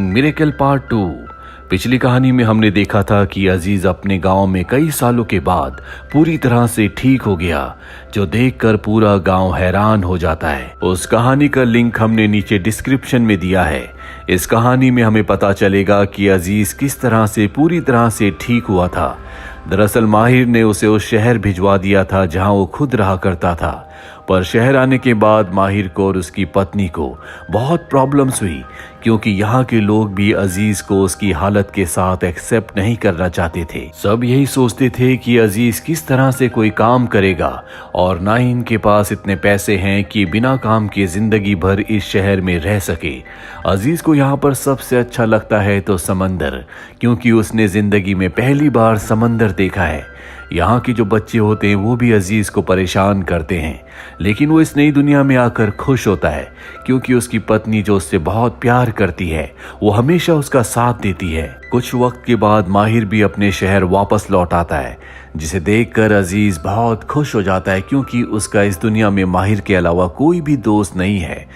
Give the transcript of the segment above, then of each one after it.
Miracle part 2। पिछली कहानी में हमने देखा था कि अजीज अपने गांव में कई सालों के बाद पूरी तरह से ठीक हो गया, जो देखकर पूरा गांव हैरान हो जाता है। उस कहानी का लिंक हमने नीचे डिस्क्रिप्शन में दिया है। इस कहानी में हमें पता चलेगा कि अजीज किस तरह से पूरी तरह से ठीक हुआ था। दरअसल माहिर ने उसे उस शहर भिजवा दिया था जहां वो खुद रहा करता था, पर शहर आने के बाद माहिर को और उसकी पत्नी को बहुत प्रॉब्लम्स हुई, क्योंकि यहाँ के लोग भी अजीज को उसकी हालत के साथ एक्सेप्ट नहीं करना चाहते थे। सब यही सोचते थे कि अजीज किस तरह से कोई काम करेगा, और ना ही इनके पास इतने पैसे हैं कि बिना काम के जिंदगी भर इस शहर में रह सके। अजीज को यहाँ पर सबसे अच्छा लगता है तो समंदर, क्योंकि उसने जिंदगी में पहली बार समंदर देखा है। यहाँ के जो बच्चे होते हैं वो भी अजीज को परेशान करते हैं, लेकिन वो इस नई दुनिया में आकर खुश होता है, क्योंकि उसकी पत्नी जो उससे बहुत प्यार करती है वो हमेशा उसका साथ देती है। कुछ वक्त के बाद माहिर भी अपने शहर वापस लौट आता है, जिसे देखकर अजीज बहुत खुश हो जाता है, क्योंकि उसका इस दुनिया में माहिर के अलावा कोई भी दोस्त नहीं है।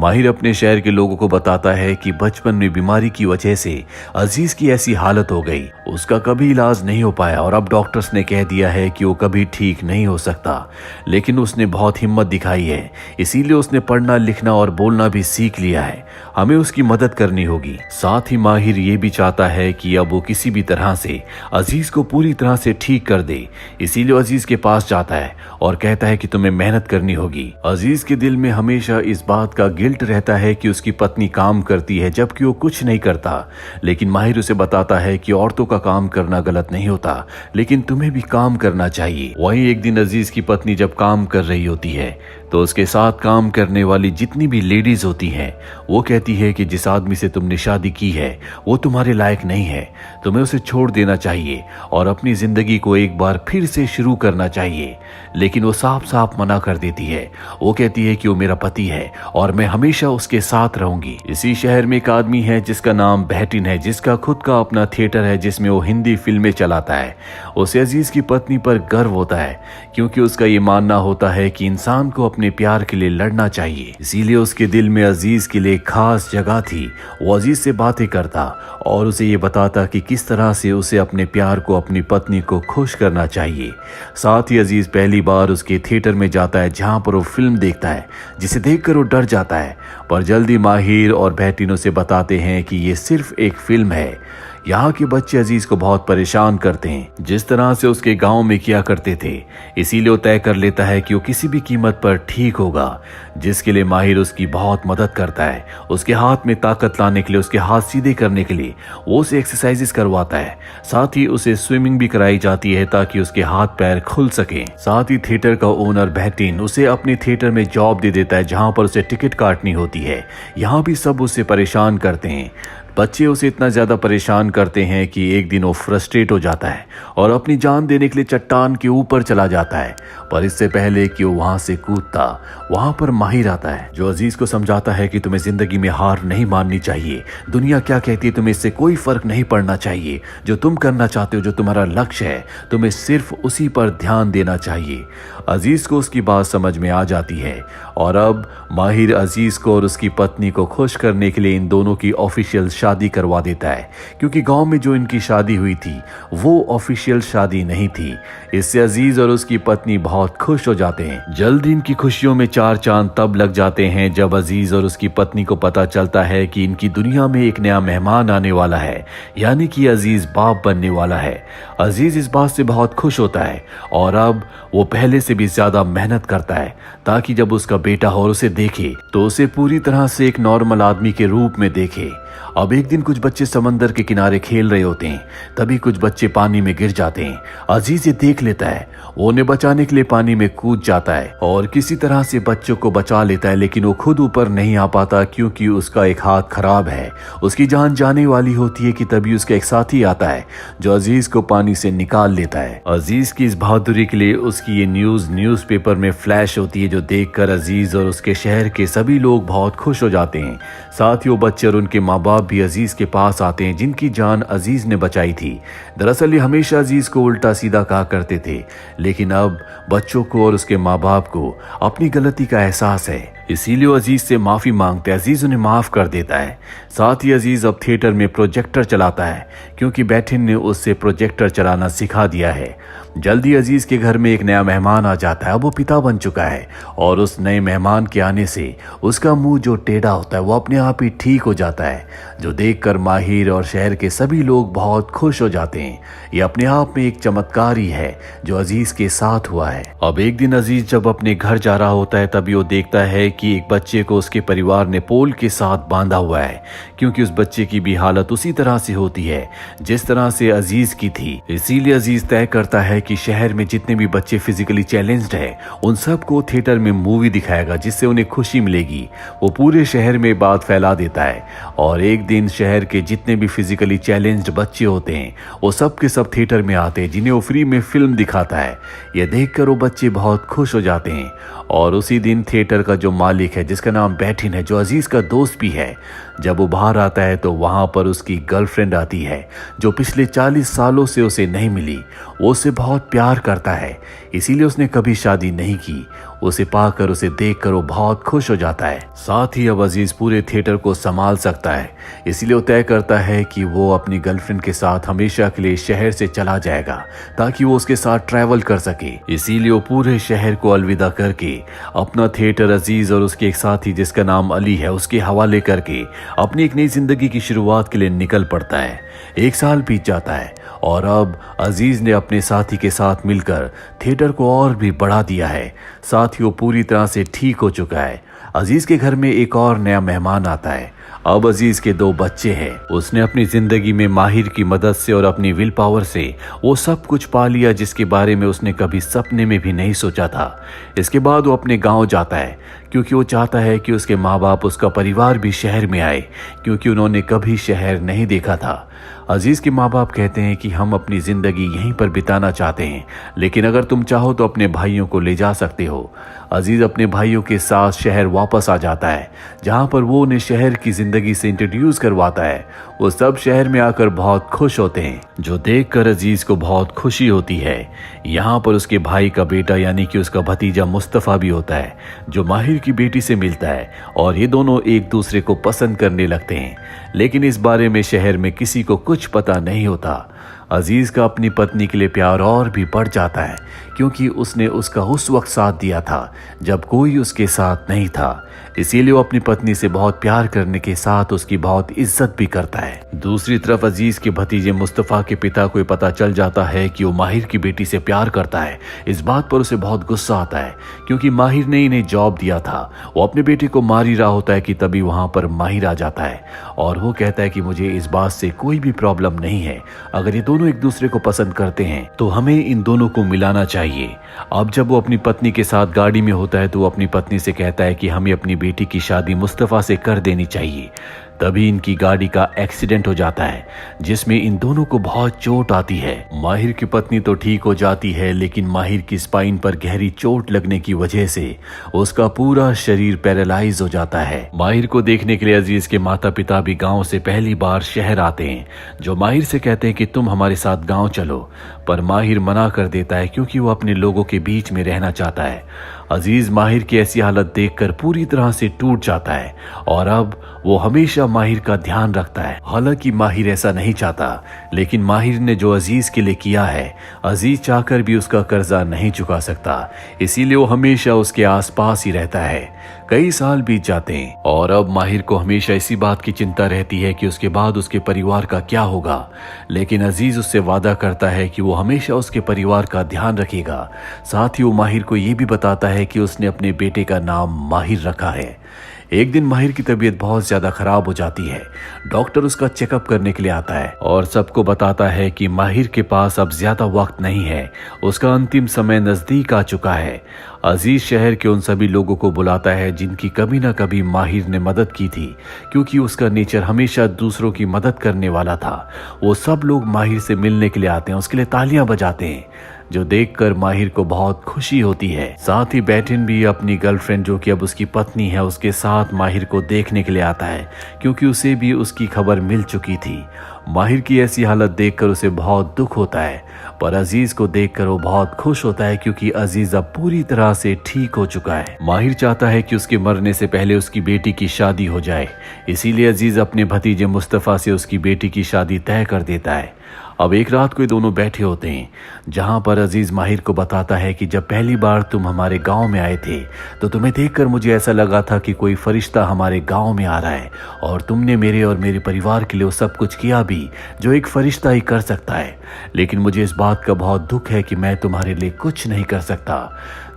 माहिर अपने शहर के लोगों को बताता है कि बचपन में बीमारी की वजह से अजीज की ऐसी हालत हो गई, उसका कभी इलाज नहीं हो पाया और अब डॉक्टर्स ने कह दिया है कि वो कभी ठीक नहीं हो सकता। लेकिन उसने बहुत हिम्मत दिखाई है, इसीलिए उसने पढ़ना लिखना और बोलना भी सीख लिया है। हमें उसकी मदद करनी होगी। साथ ही माहिर ये भी चाहता है कि अब वो किसी भी तरह से अजीज को पूरी तरह से ठीक कर दे, इसीलिए अजीज के पास जाता है और कहता है कि तुम्हें मेहनत करनी होगी। अजीज के दिल में हमेशा इस बात का गिल्ट रहता है कि उसकी पत्नी काम करती है जबकि वो कुछ नहीं करता, लेकिन माहिर उसे बताता है कि औरतों का काम करना गलत नहीं होता, लेकिन तुम्हें भी काम करना चाहिए। वहीं एक दिन अजीज की पत्नी जब काम कर रही होती है तो उसके साथ काम करने वाली जितनी भी लेडीज होती हैं वो कहती है कि जिस आदमी से तुमने शादी की है वो तुम्हारे लायक नहीं है, तुम्हें उसे छोड़ देना चाहिए और अपनी जिंदगी को एक बार फिर से शुरू करना चाहिए। लेकिन वो साफ साफ मना कर देती है। वो कहती है कि वो मेरा पति है और मैं हमेशा उसके साथ रहूंगी। इसी शहर में एक आदमी है जिसका नाम बहटिन है, जिसका खुद का अपना थिएटर है जिसमें वो हिंदी फिल्में चलाता है। उसे अजीज की पत्नी पर गर्व होता है, क्योंकि उसका ये मानना होता है कि इंसान को अपने प्यार के लिए लड़ना चाहिए। इसीलिए उसके दिल में अजीज के लिए खास जगह थी। वो अजीज से बातें करता और उसे ये बताता कि किस तरह से उसे अपने प्यार को अपनी पत्नी को खुश करना चाहिए। साथ ही अजीज पहली बार उसके थिएटर में जाता है जहां पर वो फिल्म देखता है, जिसे देखकर वो डर जाता है, पर जल्दी माहिर और बहटिन उसे बताते हैं कि ये सिर्फ एक फिल्म है। यहाँ के बच्चे अजीज को बहुत परेशान करते हैं, जिस तरह से उसके गांव में किया करते थे। इसीलिए वो तय कर लेता है कि वो किसी भी कीमत पर ठीक होगा, जिसके लिए माहिर उसकी बहुत मदद करता है। उसके हाथ में ताकत लाने के लिए, उसके हाथ सीधे करने के लिए वो उसे एक्सरसाइजेस करवाता है। साथ ही उसे स्विमिंग भी कराई जाती है ताकि उसके हाथ पैर खुल सके। साथ ही थिएटर का ओनर बहटिन उसे अपने थिएटर में जॉब दे देता है, जहां पर उसे टिकट काटनी होती है। यहाँ भी सब उसे परेशान करते हैं। बच्चे उसे इतना ज्यादा परेशान करते हैं कि एक दिन वो फ्रस्ट्रेट हो जाता है और अपनी जान देने के लिए चट्टान के ऊपर चला जाता है। पर इससे पहले कि वो वहां से कूदता, वहां पर माहिर आता है, जो अजीज को समझाता है कि तुम्हें जिंदगी में हार नहीं माननी चाहिए। दुनिया क्या कहती है तुम्हें इससे कोई फर्क नहीं पड़ना चाहिए। जो तुम करना चाहते हो, जो तुम्हारा लक्ष्य है, तुम्हें सिर्फ उसी पर ध्यान देना चाहिए। अजीज को उसकी बात समझ में आ जाती है और अब माहिर अजीज को और उसकी पत्नी को खुश करने के लिए इन दोनों की ऑफिशियल शादी करवा देता है, क्योंकि गांव में जो इनकी शादी हुई थी वो ऑफिशियल शादी नहीं थी। इससे अजीज और उसकी पत्नी बहुत खुश हो जाते हैं। जल्द इनकी खुशियों में चार चांद तब लग जाते हैं जब अजीज और उसकी पत्नी को पता चलता है कि इनकी दुनिया में एक नया मेहमान आने वाला है, यानी कि अजीज बाप बनने वाला है। अजीज इस बात से बहुत खुश होता है और अब वो पहले से भी ज्यादा मेहनत करता है, ताकि जब उसका बेटा और उसे देखे तो उसे पूरी तरह से एक नॉर्मल आदमी के रूप में देखे। अब एक दिन कुछ बच्चे समंदर के किनारे खेल रहे होते हैं, तभी कुछ बच्चे पानी में गिर जाते हैं। अजीज ये देख लेता है, वो उन्हें बचाने के लिए पानी में कूद जाता है और किसी तरह से बच्चों को बचा लेता है, लेकिन वो खुद ऊपर नहीं आ पाता, क्योंकि उसका एक हाथ खराब है। उसकी जान जाने वाली होती है कि तभी उसका एक साथी आता है जो अजीज को पानी से निकाल लेता है। अजीज की इस बहादुरी के लिए उसकी ये न्यूज़पेपर में फ्लैश होती है, जो देखकर अजीज और उसके शहर के सभी लोग बहुत खुश हो जाते हैं। साथ ही वो बच्चे और उनके माँ बाप भी अजीज के पास आते हैं, जिनकी जान अजीज ने बचाई थी। दरअसल ये हमेशा अजीज को उल्टा सीधा कहा करते थे, लेकिन अब बच्चों को और उसके माँ बाप को अपनी गलती का एहसास है। इसीलिए वो अजीज से माफी मांगते हैं। अजीज उन्हें माफ कर देता है। साथ ही अजीज अब थिएटर में प्रोजेक्टर चलाता है क्योंकि बैठिन ने उससे प्रोजेक्टर चलाना सिखा दिया है। जल्दी अजीज के घर में एक नया मेहमान आ जाता है। अब वो पिता बन चुका है और उस नए मेहमान के आने से उसका मुंह जो टेढ़ा होता है वो अपने आप ही ठीक हो जाता है, जो देखकर माहिर और शहर के सभी लोग बहुत खुश हो जाते हैं। ये अपने आप में एक चमत्कार ही है जो अजीज के साथ हुआ है। अब एक दिन अजीज जब अपने घर जा रहा होता है तभी वो देखता है कि एक बच्चे को उसके परिवार ने पोल के साथ बांधा हुआ है, क्योंकि उस बच्चे की भी हालत उसी तरह से होती है जिस तरह से अजीज की थी। इसीलिए अजीज तय करता है कि शहर में जितने भी बच्चे फिजिकली चैलेंज्ड हैं उन सबको थिएटर में मूवी दिखाएगा जिससे उन्हें खुशी मिलेगी। वो पूरे शहर में बात फैला देता है और एक दिन शहर के जितने भी फिजिकली चैलेंज्ड बच्चे होते हैं वो सब के सब थिएटर में आते हैं, जिन्हें वो फ्री में फिल्म दिखाता है। यह देखकर वो बच्चे बहुत खुश हो जाते हैं और उसी दिन थिएटर का जो मालिक है जिसका नाम बैठिन है, जो अजीज का दोस्त भी है, जब वो बाहर आता है तो वहां पर उसकी गर्लफ्रेंड आती है जो पिछले 40 सालों से उसे नहीं मिली। वो उससे बहुत प्यार करता है, इसीलिए उसने कभी शादी नहीं की। उसे पाकर, उसे देखकर वो बहुत खुश हो जाता है। साथ ही अब अजीज पूरे थिएटर को संभाल सकता है, इसीलिए वो तय करता है कि वो अपनी गर्लफ्रेंड के साथ हमेशा के लिए शहर से चला जाएगा ताकि वो उसके साथ ट्रैवल कर सके। इसीलिए वो पूरे शहर को अलविदा करके अपना थिएटर अजीज और उसके एक साथी जिसका नाम अली है उसके हवाले करके अपनी एक नई जिंदगी की शुरुआत के लिए निकल पड़ता है। 1 साल बीत जाता है और अब अजीज ने अपने साथी के साथ मिलकर थिएटर को और भी बढ़ा दिया है। साथ ही वो पूरी तरह से ठीक हो चुका है। अजीज के घर में एक और नया मेहमान आता है। अब अजीज के 2 बच्चे हैं। उसने अपनी जिंदगी में माहिर की मदद से और अपनी विल पावर से वो सब कुछ पा लिया जिसके बारे में उसने कभी सपने में भी नहीं सोचा था। इसके बाद वो अपने गांव जाता है क्योंकि वो चाहता है कि उसके माँ बाप, उसका परिवार भी शहर में आए, क्योंकि उन्होंने कभी शहर नहीं देखा था। अजीज के माँ बाप कहते हैं कि हम अपनी जिंदगी यहीं पर बिताना चाहते हैं, लेकिन अगर तुम चाहो तो अपने भाइयों को ले जा सकते हो। अजीज अपने भाइयों के साथ शहर वापस आ जाता है, जहां पर वो उन्हें शहर की जिंदगी से इंट्रोड्यूस करवाता है। वो सब शहर में आकर बहुत खुश होते हैं, जो देखकर अजीज को बहुत खुशी होती है। यहाँ पर उसके भाई का बेटा यानी कि उसका भतीजा मुस्तफा भी होता है, जो माहिर की बेटी से मिलता है और ये दोनों एक दूसरे को पसंद करने लगते हैं। लेकिन इस बारे में शहर में किसी को कुछ पता नहीं होता। अजीज का अपनी पत्नी के लिए प्यार और भी बढ़ जाता है क्योंकि उसने उसका उस वक्त साथ दिया था जब कोई उसके साथ नहीं था। इसीलिए वो अपनी पत्नी से बहुत प्यार करने के साथ उसकी बहुत इज्जत भी करता है। दूसरी तरफ अजीज के भतीजे मुस्तफा के पिता को पता चल जाता है कि वो माहिर की बेटी से प्यार करता है। इस बात पर उसे बहुत गुस्सा आता है क्योंकि माहिर ने इन्हें जॉब दिया था। वो अपने बेटे को मार ही रहा होता है कि तभी वहां पर माहिर आ जाता है और वो कहता है कि मुझे इस बात से कोई भी प्रॉब्लम नहीं है। अगर ये दोनों एक दूसरे को पसंद करते हैं तो हमें इन दोनों को मिलाना चाहिए। अब जब वो अपनी पत्नी के साथ गाड़ी में होता है तो वो अपनी पत्नी से कहता है कि हमें अपनी बेटी की शादी मुस्तफा से कर देनी चाहिए। तभी इनकी गाड़ी का एक्सीडेंट हो जाता है जिसमें इन दोनों को बहुत चोट आती है। माहिर की पत्नी तो ठीक हो जाती है, लेकिन माहिर की स्पाइन पर गहरी चोट लगने की वजह से उसका पूरा शरीर पैरालाइज हो जाता है। माहिर को देखने के लिए अजीज के माता पिता भी गांव से पहली बार शहर आते हैं, जो माहिर से कहते हैं कि तुम हमारे साथ गांव चलो, पर माहिर मना कर देता है क्योंकि वो अपने लोगों के बीच में रहना चाहता है। अजीज माहिर की ऐसी हालत देखकर पूरी तरह से टूट जाता है और अब वो हमेशा माहिर का ध्यान रखता है। हालांकि माहिर ऐसा नहीं चाहता, लेकिन माहिर ने जो अजीज के लिए किया है, अजीज चाहकर भी उसका कर्जा नहीं चुका सकता, इसीलिए वो हमेशा उसके आसपास ही रहता है। कई साल बीत जाते हैं और अब माहिर को हमेशा इसी बात की चिंता रहती है कि उसके बाद उसके परिवार का क्या होगा। लेकिन अजीज उससे वादा करता है कि वो हमेशा उसके परिवार का ध्यान रखेगा। साथ ही वो माहिर को ये भी बताता है कि उसने अपने बेटे का नाम माहिर रखा है। एक दिन माहिर की तबीयत बहुत ज्यादा खराब हो जाती है। डॉक्टर उसका चेकअप करने के लिए आता है और सबको बताता है कि माहिर के पास अब ज्यादा वक्त नहीं है, उसका अंतिम समय नजदीक आ चुका है। अजीज शहर के उन सभी लोगों को बुलाता है जिनकी कभी ना कभी माहिर ने मदद की थी, क्योंकि उसका नेचर हमेशा दूसरों की मदद करने वाला था। वो सब लोग माहिर से मिलने के लिए आते हैं, उसके लिए तालियां बजाते हैं, जो देखकर माहिर को बहुत खुशी होती है। साथ ही बैठिन भी अपनी गर्लफ्रेंड, जो कि अब उसकी पत्नी है, उसके साथ माहिर को देखने के लिए आता है, क्योंकि उसे भी उसकी खबर मिल चुकी थी। माहिर की ऐसी हालत देखकर उसे बहुत दुख होता है, पर अजीज को देखकर वो बहुत खुश होता है क्योंकि अजीज अब पूरी तरह से ठीक हो चुका है। माहिर चाहता है कि उसके मरने से पहले उसकी बेटी की शादी हो जाए, इसीलिए अजीज अपने भतीजे मुस्तफ़ा से उसकी बेटी की शादी तय कर देता है। अब एक रात को ये दोनों बैठे होते हैं, जहां पर अजीज माहिर को बताता है कि जब पहली बार तुम हमारे गांव में आए थे तो तुम्हें देखकर मुझे ऐसा लगा था कि कोई फरिश्ता हमारे गांव में आ रहा है, और तुमने मेरे और मेरे परिवार के लिए वो सब कुछ किया भी जो एक फरिश्ता ही कर सकता है। लेकिन मुझे इस बात का बहुत दुख है कि मैं तुम्हारे लिए कुछ नहीं कर सकता।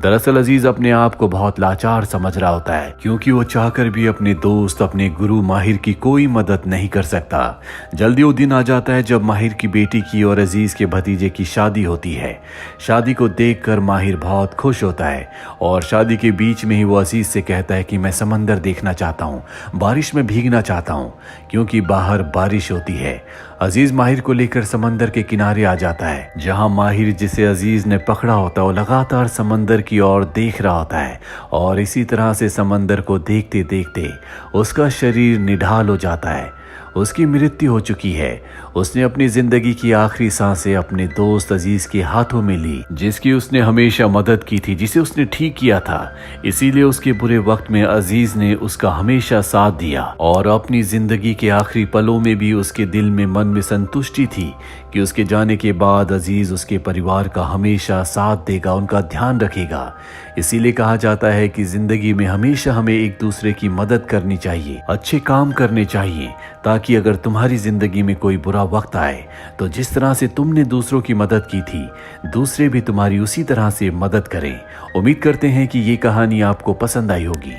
दरअसल अजीज अपने आप को बहुत लाचार समझ रहा होता है, क्योंकि वो चाहकर भी अपने दोस्त अपने गुरु माहिर की कोई मदद नहीं कर सकता। जल्दी वो दिन आ जाता है जब माहिर की बेटी की और अजीज के भतीजे की शादी होती है। शादी को देखकर माहिर बहुत खुश होता है और शादी के बीच में ही वो अजीज से कहता है कि मैं समंदर देखना चाहता हूँ, बारिश में भीगना चाहता हूँ, क्योंकि बाहर बारिश होती है। अजीज माहिर को लेकर समंदर के किनारे आ जाता है, जहां माहिर जिसे अजीज ने पकड़ा होता है वो लगातार समंदर की ओर देख रहा होता है, और इसी तरह से समंदर को देखते देखते उसका शरीर निढाल हो जाता है। उसकी मृत्यु हो चुकी है। उसने अपनी जिंदगी की आखिरी सांसें अपने दोस्त अजीज के हाथों में ली, जिसकी उसने हमेशा मदद की थी, जिसे उसने ठीक किया था। इसीलिए उसके बुरे वक्त में अजीज ने उसका हमेशा साथ दिया, और अपनी जिंदगी के आखिरी पलों में भी उसके दिल में मन में संतुष्टि थी कि उसके जाने के बाद अजीज उसके परिवार का हमेशा साथ देगा, उनका ध्यान रखेगा। इसीलिए कहा जाता है कि जिंदगी में हमेशा हमें एक दूसरे की मदद करनी चाहिए, अच्छे काम करने चाहिए, ताकि अगर तुम्हारी जिंदगी में कोई बुरा वक्त आए तो जिस तरह से तुमने दूसरों की मदद की थी, दूसरे भी तुम्हारी उसी तरह से मदद करें। उम्मीद करते हैं कि ये कहानी आपको पसंद आई होगी।